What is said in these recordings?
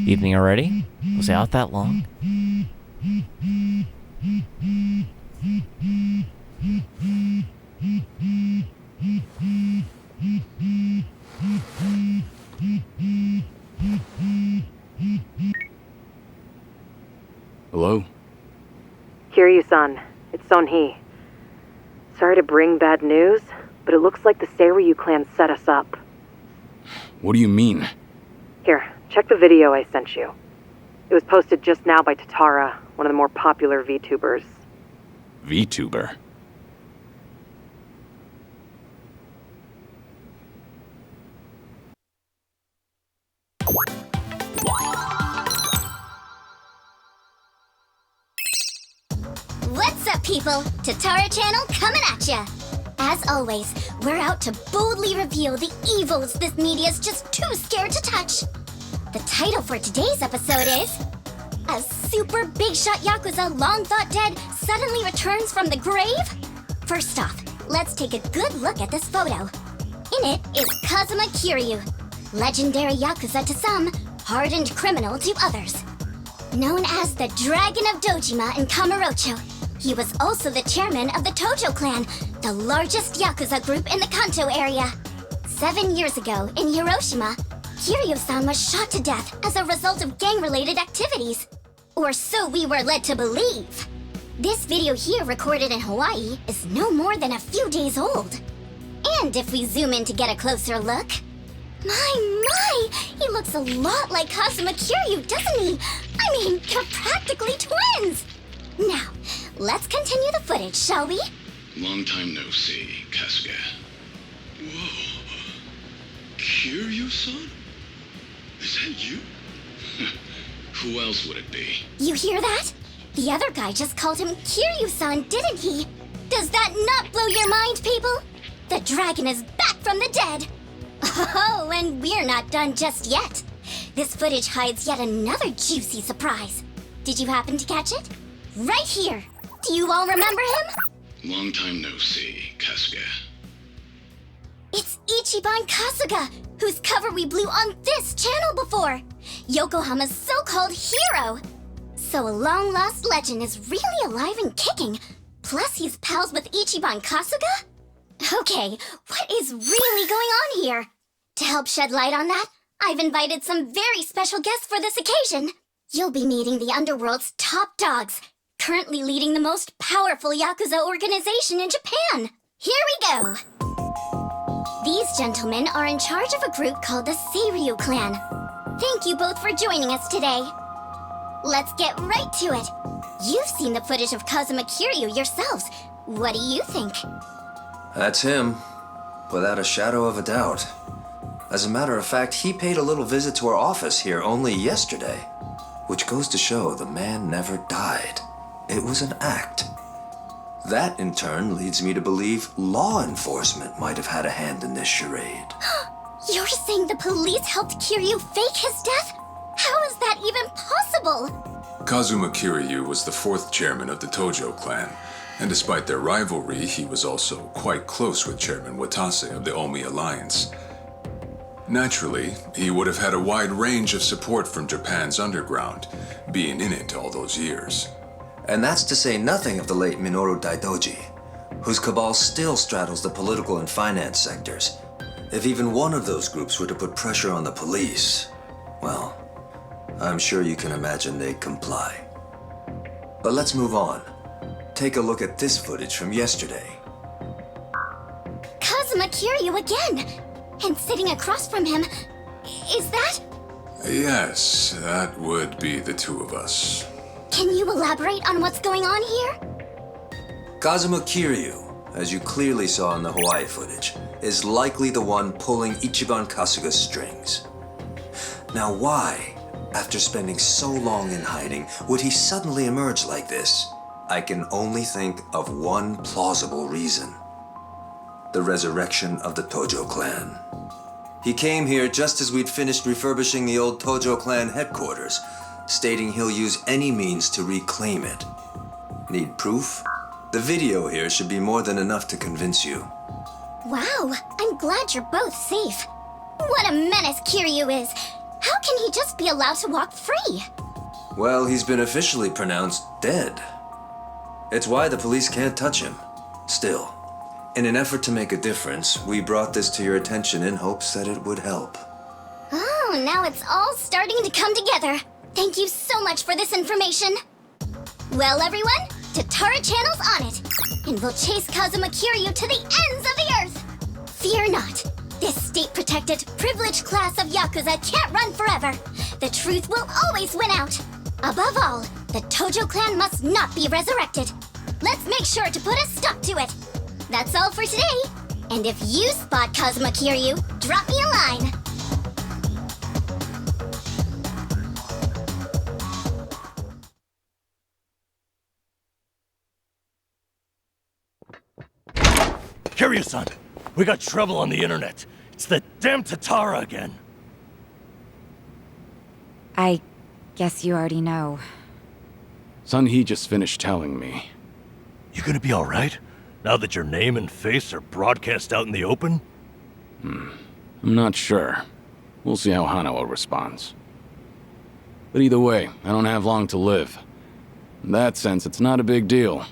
Evening already? Was I out that long? Hello? Kiryu-san, it's Son-hee. Sorry to bring bad news, but it looks like the Seiryu clan set us up. What do you mean? Here, check the video I sent you. It was posted just now by Tatara, one of the more popular VTubers. VTuber? What's up, people? Tatara channel coming at ya! As always, we're out to boldly reveal the evils this media's just too scared to touch. The title for today's episode is... A super big shot Yakuza long thought dead suddenly returns from the grave? First off, let's take a good look at this photo. In it is Kazuma Kiryu, legendary Yakuza to some, hardened criminal to others. Known as the Dragon of Dojima in Kamurocho, he was also the chairman of the Tojo clan, the largest Yakuza group in the Kanto area. 7 years ago, in Hiroshima, Kiryu-san was shot to death as a result of gang-related activities. Or so we were led to believe. This video here, recorded in Hawaii, is no more than a few days old. And if we zoom in to get a closer look... My! He looks a lot like Kazuma Kiryu, doesn't he? I mean, they're practically twins! Now, let's continue the footage, shall we? Long time no see, Kasuga. Whoa. Kiryu-san? Is that you? Who else would it be? You hear that? The other guy just called him Kiryu-san, didn't he? Does that not blow your mind, people? The dragon is back from the dead! Oh, and we're not done just yet. This footage hides yet another juicy surprise. Did you happen to catch it? Right here! Do you all remember him? Long time no see, Kasuga. It's Ichiban Kasuga, whose cover we blew on this channel before! Yokohama's so-called hero! So a long-lost legend is really alive and kicking. Plus he's pals with Ichiban Kasuga? Okay, what is really going on here? To help shed light on that, I've invited some very special guests for this occasion. You'll be meeting the underworld's top dogs, currently leading the most powerful Yakuza organization in Japan. Here we go! These gentlemen are in charge of a group called the Seiryu clan. Thank you both for joining us today. Let's get right to it. You've seen the footage of Kazuma Kiryu yourselves. What do you think? That's him, without a shadow of a doubt. As a matter of fact, he paid a little visit to our office here only yesterday, which goes to show the man never died. It was an act. That, in turn, leads me to believe law enforcement might have had a hand in this charade. You're saying the police helped Kiryu fake his death? How is that even possible? Kazuma Kiryu was the fourth chairman of the Tojo clan, and despite their rivalry, he was also quite close with Chairman Watase of the Omi Alliance. Naturally, he would have had a wide range of support from Japan's underground, being in it all those years. And that's to say nothing of the late Minoru Daidoji, whose cabal still straddles the political and finance sectors. If even one of those groups were to put pressure on the police, well, I'm sure you can imagine they'd comply. But let's move on. Take a look at this footage from yesterday. Kazuma Kiryu again! And sitting across from him, is that? Yes, that would be the two of us. Can you elaborate on what's going on here? Kazuma Kiryu, as you clearly saw in the Hawaii footage, is likely the one pulling Ichiban Kasuga's strings. Now why, after spending so long in hiding, would he suddenly emerge like this? I can only think of one plausible reason. The resurrection of the Tojo clan. He came here just as we'd finished refurbishing the old Tojo clan headquarters, stating he'll use any means to reclaim it. Need proof? The video here should be more than enough to convince you. Wow, I'm glad you're both safe. What a menace Kiryu is! How can he just be allowed to walk free? Well, he's been officially pronounced dead. It's why the police can't touch him. Still, in an effort to make a difference, we brought this to your attention in hopes that it would help. Oh, now it's all starting to come together. Thank you so much for this information. Well, everyone, Tatara Channel's on it, and we'll chase Kazuma Kiryu to the ends of the earth. Fear not. This state-protected, privileged class of Yakuza can't run forever. The truth will always win out. Above all, the Tojo clan must not be resurrected. Let's make sure to put a stop to it. That's all for today. And if you spot Kazuma Kiryu, drop me a line. Kiryu-san, we got trouble on the internet. It's the damn Tatara again. I guess you already know. Sun-hee just finished telling me. You gonna be alright? Now that your name and face are broadcast out in the open? I'm not sure. We'll see how Hanawa responds. But either way, I don't have long to live. In that sense, it's not a big deal.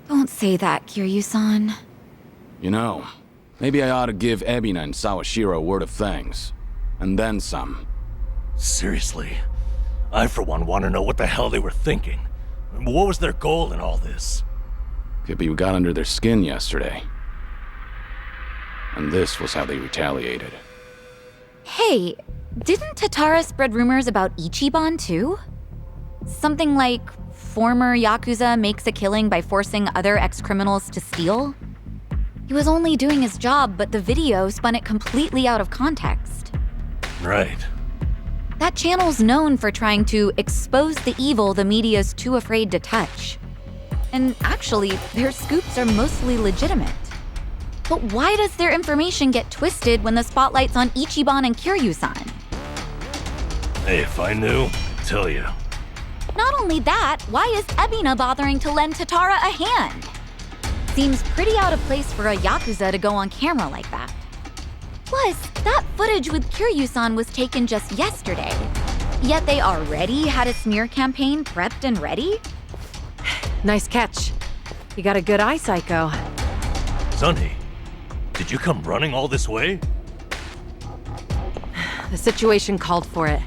Don't say that, Kiryu-san. You know, maybe I ought to give Ebina and Sawashiro a word of thanks. And then some. Seriously? I, for one, want to know what the hell they were thinking. What was their goal in all this? Could be we got under their skin yesterday. And this was how they retaliated. Hey, didn't Tatara spread rumors about Ichiban too? Something like former Yakuza makes a killing by forcing other ex-criminals to steal? He was only doing his job, but the video spun it completely out of context. Right. That channel's known for trying to expose the evil the media's too afraid to touch. And actually, their scoops are mostly legitimate. But why does their information get twisted when the spotlight's on Ichiban and Kiryu-san? Hey, if I knew, I'd tell you. Not only that, why is Ebina bothering to lend Tatara a hand? Seems pretty out of place for a Yakuza to go on camera like that. Plus, that footage with Kiryu-san was taken just yesterday. Yet they already had a smear campaign prepped and ready? Nice catch. You got a good eye, Psycho. Sun-hee, did you come running all this way? The situation called for it.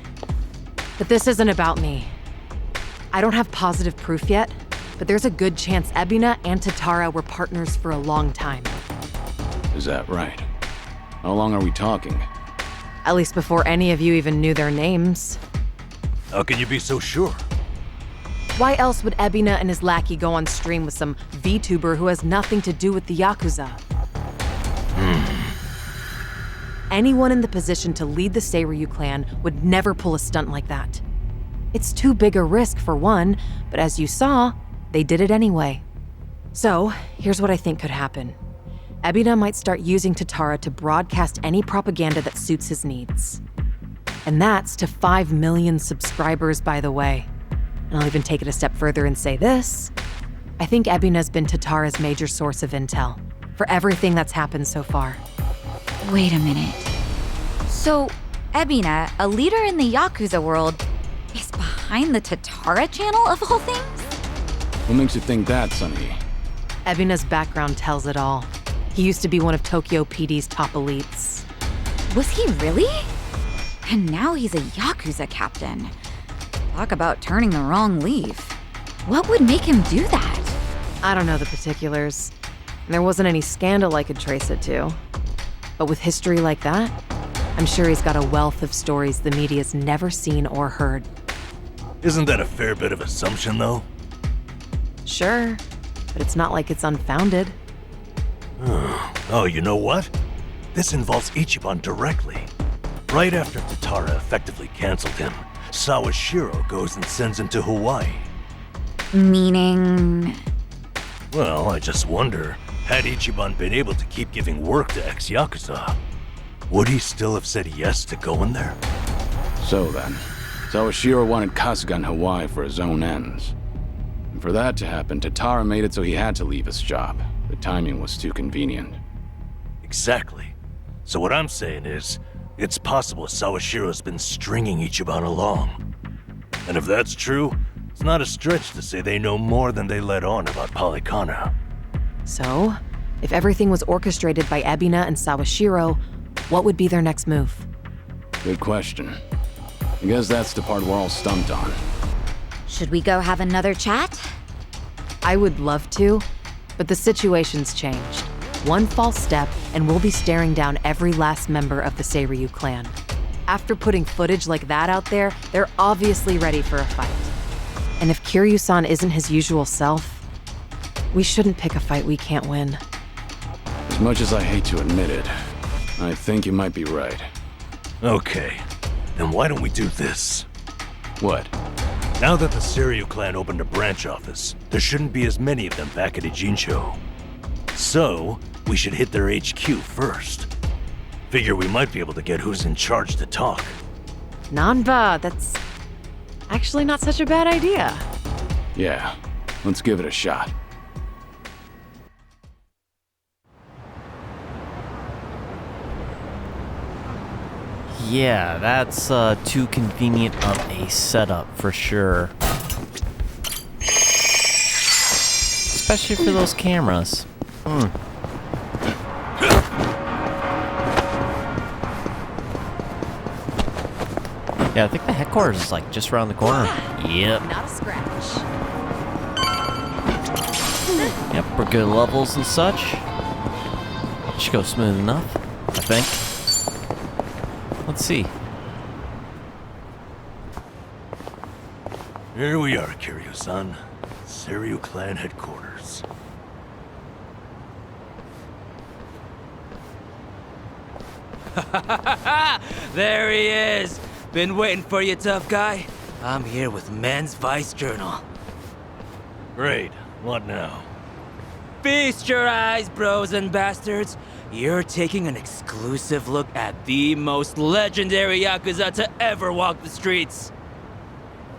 But this isn't about me. I don't have positive proof yet, but there's a good chance Ebina and Tatara were partners for a long time. Is that right? How long are we talking? At least before any of you even knew their names. How can you be so sure? Why else would Ebina and his lackey go on stream with some VTuber who has nothing to do with the Yakuza? Anyone in the position to lead the Seiryu clan would never pull a stunt like that. It's too big a risk for one, but as you saw, they did it anyway. So, here's what I think could happen. Ebina might start using Tatara to broadcast any propaganda that suits his needs. And that's to 5 million subscribers, by the way. And I'll even take it a step further and say this. I think Ebina's been Tatara's major source of intel for everything that's happened so far. Wait a minute. So, Ebina, a leader in the Yakuza world, is behind the Tatara channel of all things? What makes you think that, Sun-hee? Ebina's background tells it all. He used to be one of Tokyo PD's top elites. Was he really? And now he's a Yakuza captain. Talk about turning the wrong leaf. What would make him do that? I don't know the particulars. And there wasn't any scandal I could trace it to. But with history like that, I'm sure he's got a wealth of stories the media's never seen or heard. Isn't that a fair bit of assumption, though? Sure, but it's not like it's unfounded. Oh, you know what? This involves Ichiban directly. Right after Tatara effectively canceled him, Sawashiro goes and sends him to Hawaii. Meaning... Well, I just wonder, had Ichiban been able to keep giving work to ex-Yakuza, would he still have said yes to going there? So then, Sawashiro wanted Kasuga in Hawaii for his own ends. And for that to happen, Tatara made it so he had to leave his job. The timing was too convenient. Exactly. So what I'm saying is It's possible Sawashiro's been stringing Ichiban along. And if that's true, it's not a stretch to say they know more than they let on about Polycana. So, if everything was orchestrated by Ebina and Sawashiro, what would be their next move? Good question. I guess that's the part we're all stumped on. Should we go have another chat? I would love to, but the situation's changed. One false step, and we'll be staring down every last member of the Seiryu clan. After putting footage like that out there, they're obviously ready for a fight. And if Kiryu-san isn't his usual self, we shouldn't pick a fight we can't win. As much as I hate to admit it, I think you might be right. Okay, then why don't we do this? What? Now that the Seiryu clan opened a branch office, there shouldn't be as many of them back at Ijincho. So, we should hit their HQ first. Figure we might be able to get who's in charge to talk. Nanba, that's actually not such a bad idea. Yeah, let's give it a shot. Yeah, that's too convenient of a setup for sure. Especially for those cameras. Yeah, I think the headquarters is like just around the corner. Yep. Not a scratch. Yep, we're good levels and such. Should go smooth enough, I think. Let's see. Here we are, Kiryu-san. Seiryu clan headquarters. There he is! Been waiting for you, tough guy. I'm here with Men's Vice Journal. Great. What now? Feast your eyes, bros and bastards. You're taking an exclusive look at the most legendary Yakuza to ever walk the streets.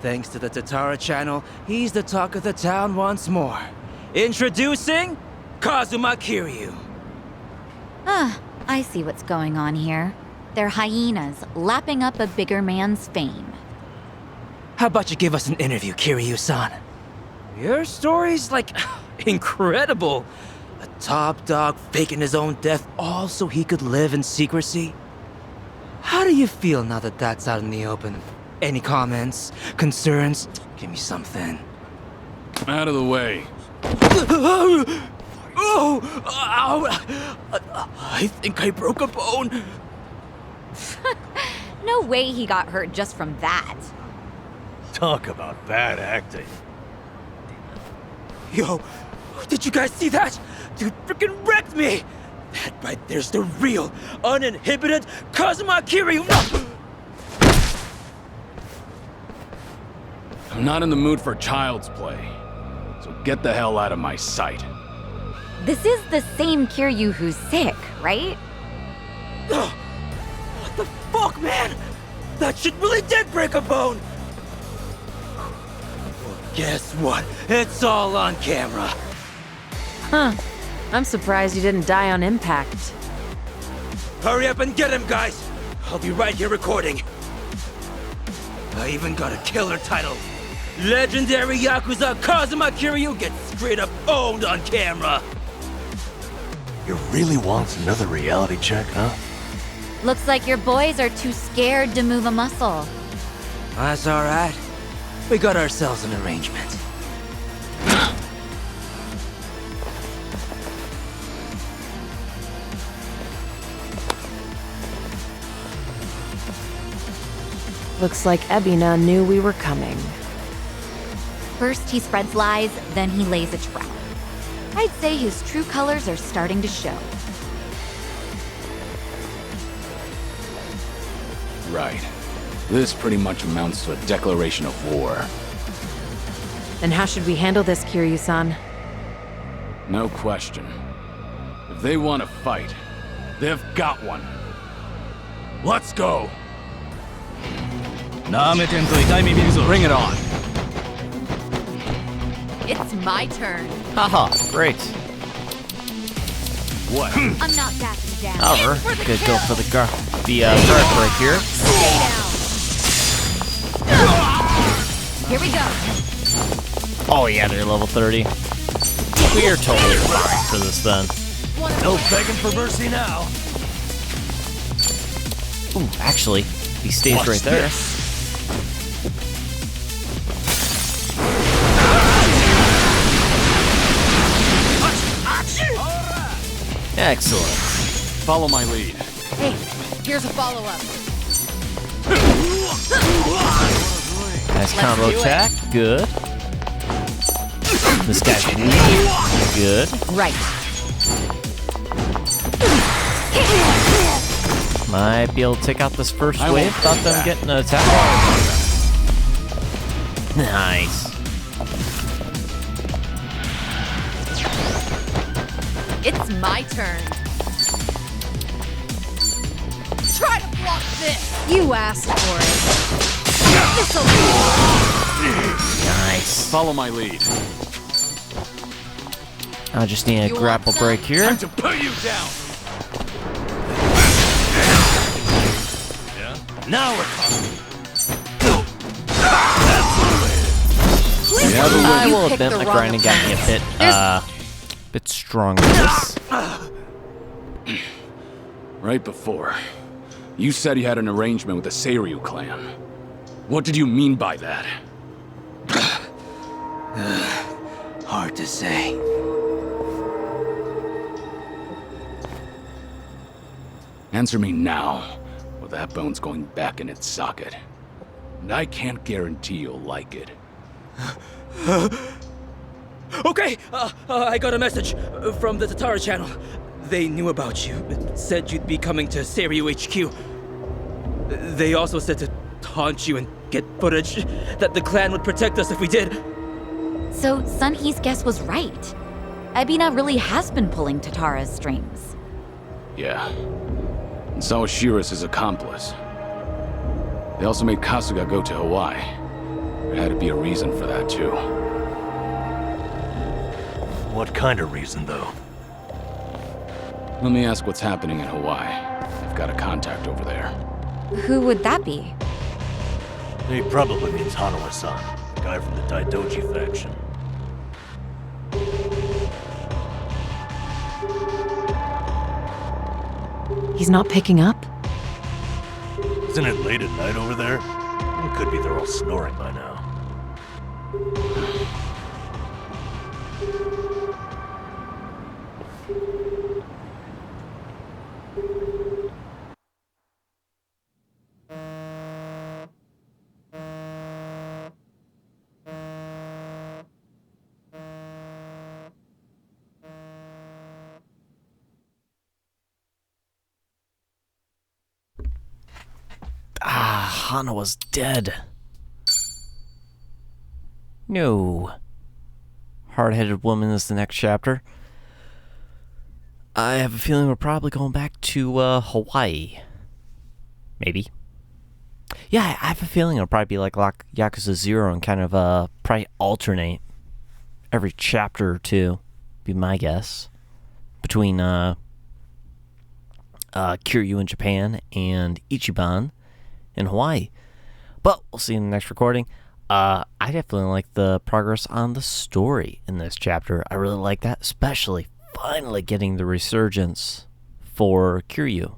Thanks to the Tatara channel, he's the talk of the town once more. Introducing Kazuma Kiryu. I see what's going on here. They're hyenas lapping up a bigger man's fame. How about you give us an interview, Kiryu-san? Your story's, like, incredible. A top dog faking his own death all so he could live in secrecy. How do you feel now that that's out in the open? Any comments? Concerns? Give me something. Out of the way. Oh! Ow! I think I broke a bone. No way he got hurt just from that. Talk about bad acting. Yo, did you guys see that? Dude freaking wrecked me! That right there's the real, uninhibited Kazuma Kiryu! I'm not in the mood for child's play, so get the hell out of my sight. This is the same Kiryu who's sick, right? What the fuck, man? That shit really did break a bone! Well, guess what? It's all on camera. Huh. I'm surprised you didn't die on impact. Hurry up and get him, guys! I'll be right here recording. I even got a killer title. Legendary Yakuza Kazuma Kiryu gets straight up owned on camera. You really want another reality check, huh? Looks like your boys are too scared to move a muscle. That's alright. We got ourselves an arrangement. Looks like Ebina knew we were coming. First he spreads lies, then he lays a trap. I'd say his true colors are starting to show. Right. This pretty much amounts to a declaration of war. Then how should we handle this, Kiryu-san? No question. If they want to fight, they've got one. Let's go! Bring it on! It's my turn. Haha, great. What? I'm not backing However, could go for the guard break here. Here we go. Oh yeah, they're level 30. We're totally fine for this then. No begging for mercy now. Ooh, actually, he stays Watch right there. this. Excellent. Follow my lead. Hey, here's a follow-up. Nice combo attack. Good. This guy's weak. Good. Right. Might be able to take out this first I wave won't without do them that. getting an attack. Nice. It's my turn. Try to block this. You asked for it. This'll Nice. Follow my lead. I just need a grapple break here. Time to put you down. Now we're talking. I will admit my grinding got me a bit strong with this. Right before, you said you had an arrangement with the Seiryu clan. What did you mean by that? Hard to say. Answer me now, or that bone's going back in its socket. And I can't guarantee you'll like it. Okay, I got a message from the Tatara channel. They knew about you. It said you'd be coming to Seiryu HQ. They also said to taunt you and get footage, that the clan would protect us if we did. So Sunhee's guess was right. Ebina really has been pulling Tatara's strings. Yeah. And so was Shira's accomplice. They also made Kasuga go to Hawaii. There had to be a reason for that, too. What kind of reason, though? Let me ask what's happening in Hawaii. I've got a contact over there. Who would that be? He probably means Hanawa-san, the guy from the Daidoji faction. He's not picking up? Isn't it late at night over there? It could be they're all snoring by now. Hana was dead. No. Hard-headed woman is the next chapter. I have a feeling we're probably going back to Hawaii. Maybe. Yeah, I have a feeling it'll probably be like Yakuza 0 and kind of probably alternate every chapter or two, be my guess, between Kiryu in Japan and Ichiban in Hawaii. But we'll see in the next recording. I definitely like the progress on the story in this chapter. I really like that, especially finally getting the resurgence for Kiryu.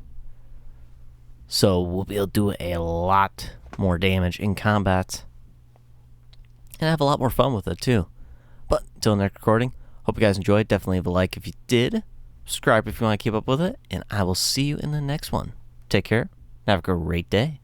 So we'll be able to do a lot more damage in combat and have a lot more fun with it too. But until next recording, hope you guys enjoyed. Definitely leave a like if you did. Subscribe if you want to keep up with it. And I will see you in the next one. Take care. Have a great day.